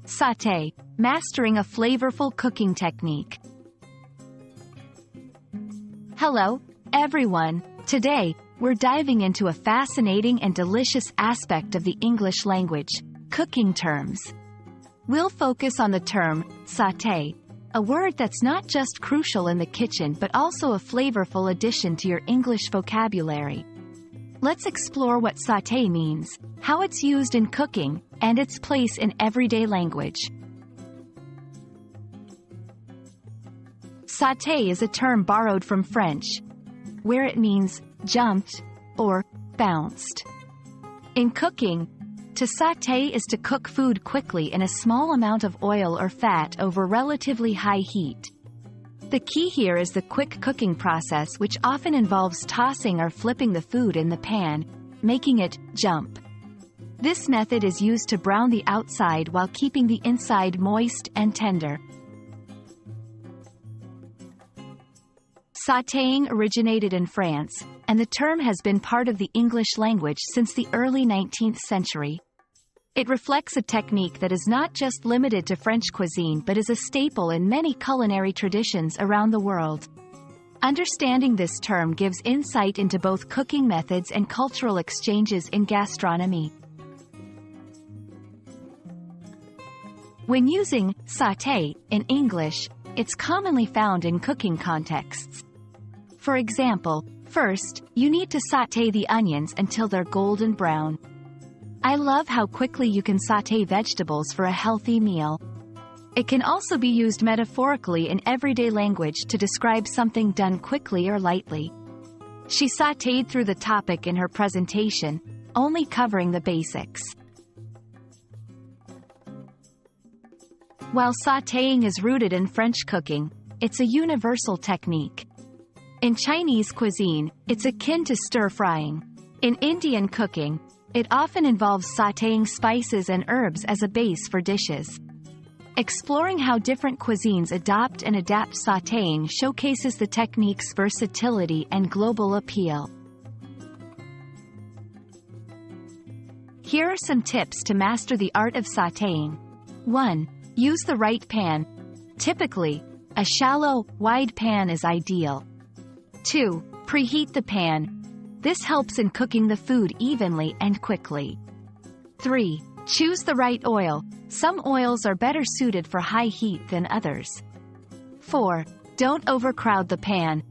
Sauté, mastering a flavorful cooking technique. Hello, everyone. Today, we're diving into a fascinating and delicious aspect of the English language, cooking terms. We'll focus on the term, sauté, a word that's not just crucial in the kitchen but also a flavorful addition to your English vocabulary. Let's explore what sauté means, how it's used in cooking, and its place in everyday language. Sauté is a term borrowed from French, where it means jumped or bounced. In cooking, to sauté is to cook food quickly in a small amount of oil or fat over relatively high heat. The key here is the quick cooking process, which often involves tossing or flipping the food in the pan, making it jump. This method is used to brown the outside while keeping the inside moist and tender. Sautéing originated in France, and the term has been part of the English language since the early 19th century. It reflects a technique that is not just limited to French cuisine but is a staple in many culinary traditions around the world. Understanding this term gives insight into both cooking methods and cultural exchanges in gastronomy. When using sauté in English, it's commonly found in cooking contexts. For example, first, you need to sauté the onions until they're golden brown. I love how quickly you can sauté vegetables for a healthy meal. It can also be used metaphorically in everyday language to describe something done quickly or lightly. She sautéed through the topic in her presentation, only covering the basics. While sautéing is rooted in French cooking, it's a universal technique. In Chinese cuisine, it's akin to stir-frying. In Indian cooking, it often involves sautéing spices and herbs as a base for dishes. Exploring how different cuisines adopt and adapt sautéing showcases the technique's versatility and global appeal. Here are some tips to master the art of sautéing. 1. Use the right pan. Typically, a shallow, wide pan is ideal. 2. Preheat the pan. This helps in cooking the food evenly and quickly. 3. Choose the right oil. Some oils are better suited for high heat than others. 4. Don't overcrowd the pan.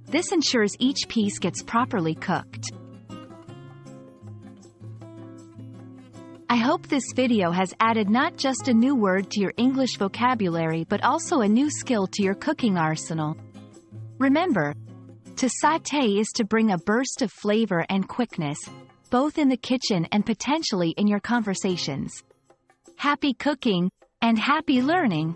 This ensures each piece gets properly cooked. I hope this video has added not just a new word to your English vocabulary but also a new skill to your cooking arsenal. Remember, to sauté is to bring a burst of flavor and quickness, both in the kitchen and potentially in your conversations. Happy cooking, and happy learning!